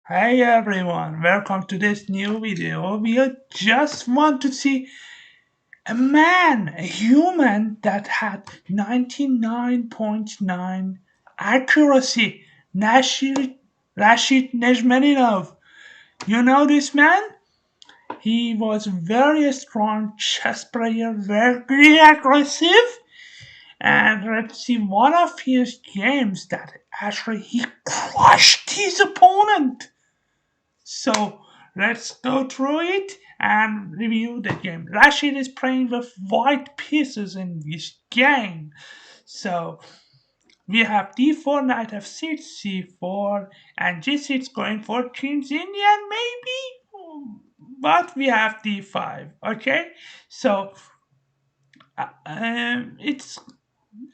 Hey everyone, welcome to this new video. We just want to see a human that had 99.9 accuracy. Rashid Nezhmetdinov. You know this man? He was very strong chess player, very aggressive. And let's see one of his games that actually he crushed his opponent. So let's go through it and review the game. Rashid is playing with white pieces in this game. So we have d4, knight f6, c4, and g6 going for King's Indian, maybe? But we have d5, okay? So it's,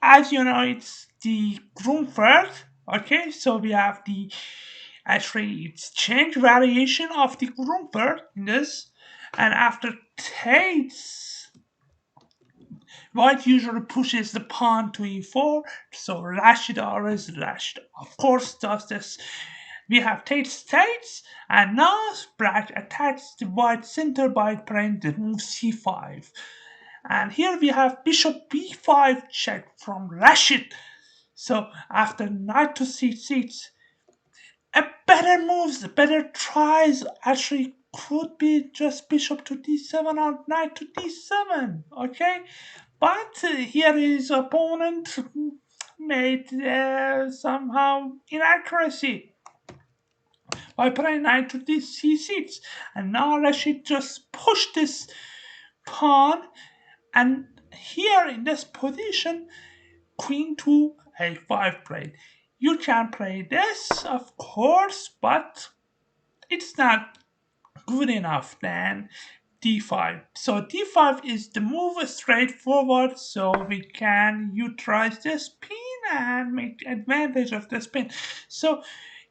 as you know, it's the Grunfeld, okay? So we have the actually it's change variation of the Grunfeld in this, and after takes, white usually pushes the pawn to e4, so Rashid always Rashid of course does this. We have takes, and now black attacks the white center by playing the move c5. And here we have bishop b5 check from Rashid. So after knight to c6, a better moves, better tries actually could be just bishop to d7 or knight to d7, okay? But here his opponent made somehow inaccuracy by playing knight to c6. And now Rashid just pushed this pawn, and here in this position, queen to a5 played. You can play this, of course, but it's not good enough then d5. So d5 is the move straightforward, so we can utilize this pin and make advantage of this pin. So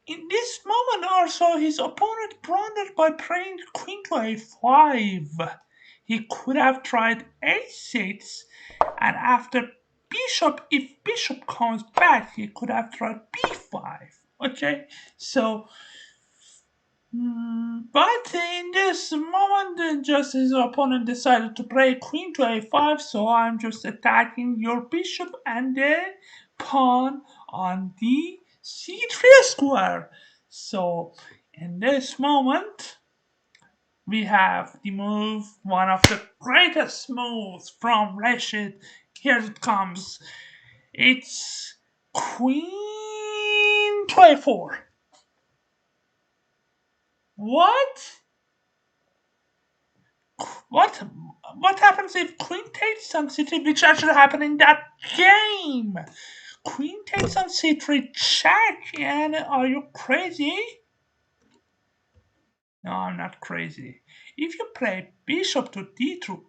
in this moment also his opponent blundered by playing queen to a5. He could have tried a6, and after bishop, if bishop comes back, he could have tried b5. Okay, so but in this moment, just his opponent decided to play queen to a5, so I'm just attacking your bishop and the pawn on the c3 square. So in this moment, we have the move, one of the greatest moves from Rashid. Here it comes. It's queen to a4. What? What what happens if queen takes on c3, which actually happened in that game? Queen takes on c3 check, and are you crazy? No, I'm not crazy. If you play bishop to d2,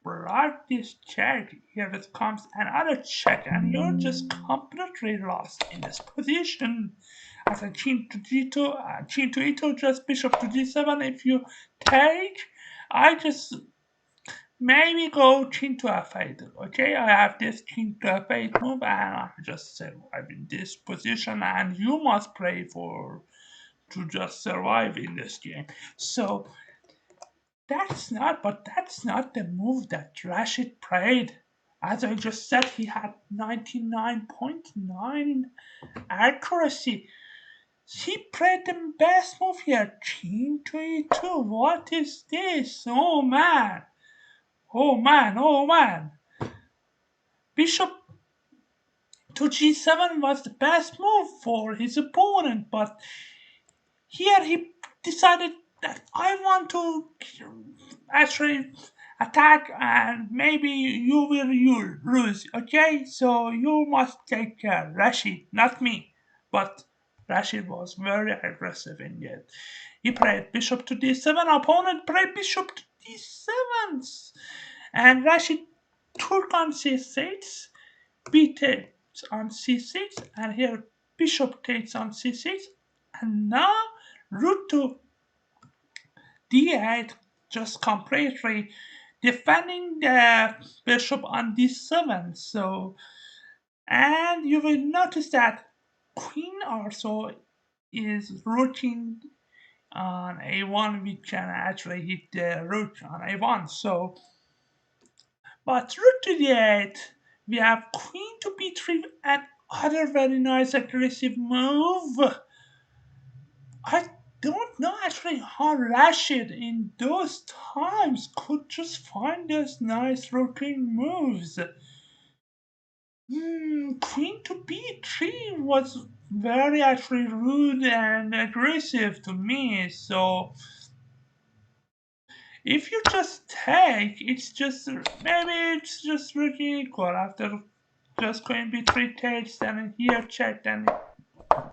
block this check, here it comes another check, and you're just completely lost in this position. As a king to d2, king to e2, just bishop to d7. If you take, I just maybe go king to f8. Okay, I have this king to f8 move, and I just survive in this position, and you must play for to just survive in this game. So that's not the move that Rashid played. As I just said, he had 99.9 accuracy. He played the best move here, king to e2. What is this? Oh man! Oh man! Oh man! Bishop to g7 was the best move for his opponent, but here he decided that I want to actually attack, and maybe you lose, okay? So you must take care, Rashid, not me. But Rashid was very aggressive in it. He played bishop to d7, opponent played bishop to d7, and Rashid took on c6, b takes on c6, and here bishop takes on c6, and now rook to d8, just completely defending the bishop on d7. So, and you will notice that queen also is rooting On a1, we can actually hit the rook on a1. So, but rook to d8, we have queen to b3, and other very nice aggressive move. I don't know actually how Rashid in those times could just find those nice rooking moves. Queen to b3 was very actually rude and aggressive to me. So if you just take, it's just maybe it's just rookie equal after just queen b3 takes, and here check, and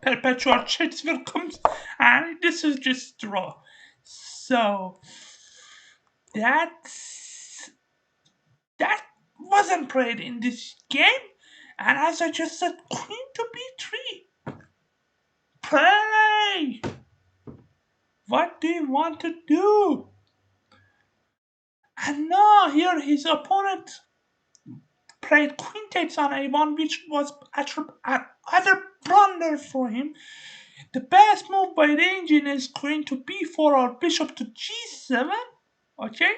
perpetual checks will come, and this is just draw. So that's that wasn't played in this game. And as I just said, queen to b3. Play! What do you want to do? And now here his opponent played queen takes on a1, which was actually another blunder for him. The best move by the engine is queen to b4 or bishop to g7. Okay?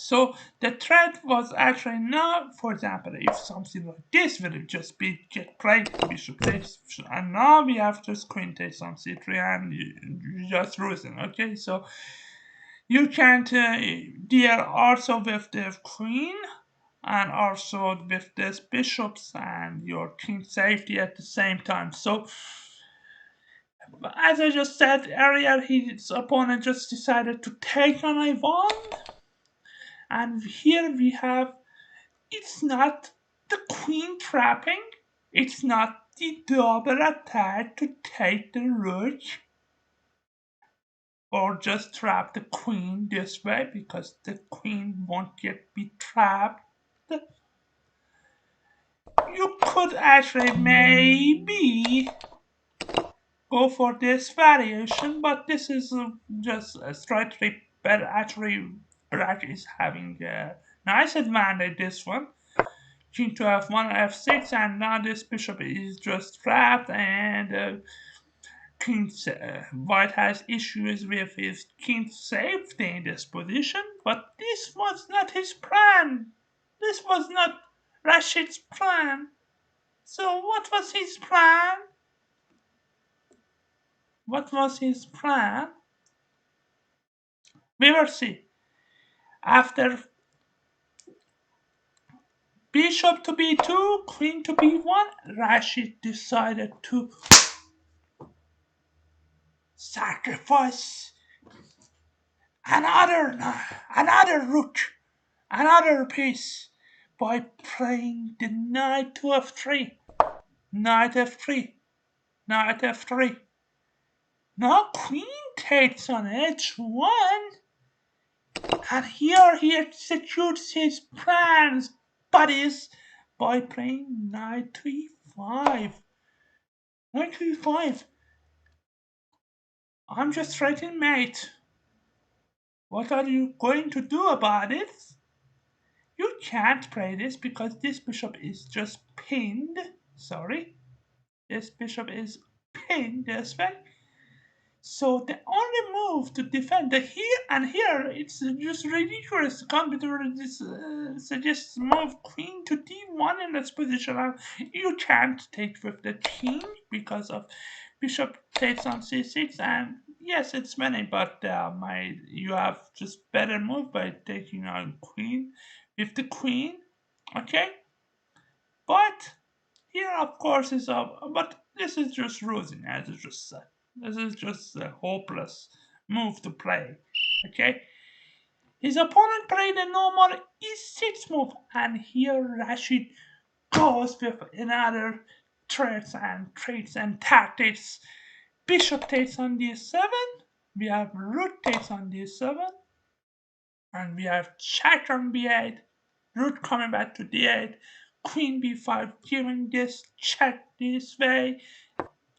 So the threat was actually not, for example, if something like this would just be get played, bishop takes, and now we have just queen takes on c3, and you just losing. Okay, so you can't deal also with the queen and also with this bishops and your king safety at the same time. So as I just said earlier, his opponent just decided to take on a1, and here we have, it's not the queen trapping, it's not the double attack to take the rook or just trap the queen this way, because the queen won't get be trapped. You could actually maybe go for this variation, but this is just a slightly better. Actually, black is having a nice advantage this one. King to f1, f6, and now this bishop is just trapped, and white has issues with his king safety in this position, but this was not his plan. This was not Rashid's plan. So what was his plan? What was his plan? We will see. After bishop to b2, queen to b1, Rashid decided to sacrifice another another rook, another piece, by playing the knight to f3, knight f3, knight f3. Now queen takes on h1, and here he executes his plans, buddies, by playing knight to e5. Knight to e5. I'm just threatening, mate. What are you going to do about it? You can't play this because this bishop is just pinned. Sorry. This bishop is pinned this way. So the only move to defend the here and here, it's just ridiculous to come with this suggests move queen to d1 in this position. You can't take with the king because of bishop takes on c6, and yes, it's many, but you have just better move by taking on queen with the queen. Okay, but here, of course, is but this is just losing, as I just said. This is just a hopeless move to play. Okay? His opponent played a normal e6 move, and here Rashid goes with another traits and tactics. Bishop takes on d7, we have rook takes on d7, and we have check on b8, rook coming back to d8, queen b5, giving this check this way,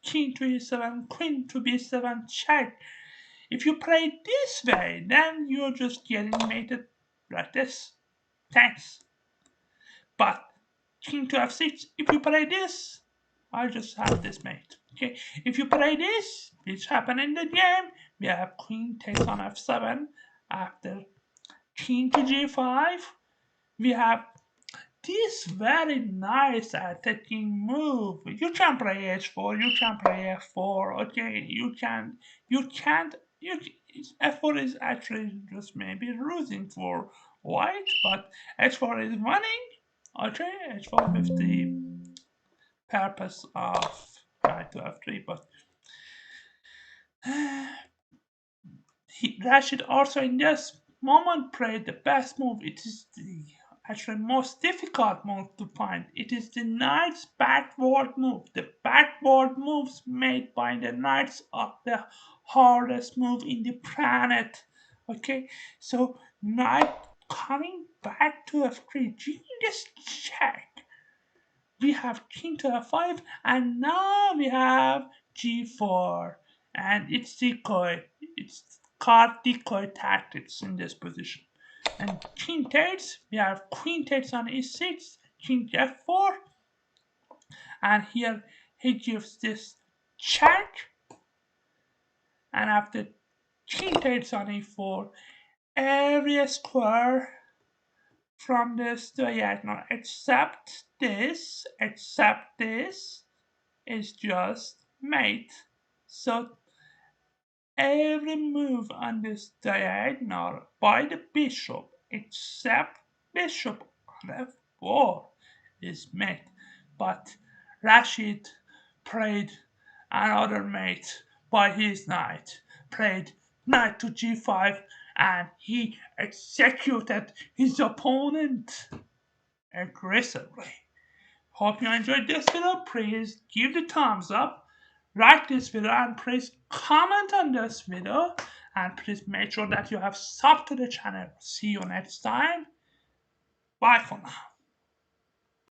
king to e7, queen to b7, check. If you play this way, then you're just getting mated like this. Thanks. But king to f6, if you play this, I just have this mate. Okay, if you play this, which happened in the game, we have queen takes on f7 after king to g5. We have this very nice attacking move. You can play h4, you can play f4. Okay, you can't, you f4 is actually just maybe losing for white, but h4 is winning. Okay, h4 with the purpose of knight to f3, but Rashid also in this moment played the best move. It is the actually most difficult move to find. It is the knight's backward move. The backward moves made by the knights are the hardest move in the planet. Okay, so knight coming back to f3. Just check. We have king to f5, and now we have g4, and it's decoy. It's card decoy tactics in this position. And king takes, we have queen takes on e6, king f4, and here he gives this check, and after king takes on e4, every square from this diagonal except this is just mate. So every move on this diagonal by the bishop except bishop on f4 is mate. But Rashid played another mate by his knight, played knight to g5, and he executed his opponent aggressively. Hope you enjoyed this video. Please give the thumbs up, like this video, and please comment on this video. And please make sure that you have subbed to the channel. See you next time. Bye for now.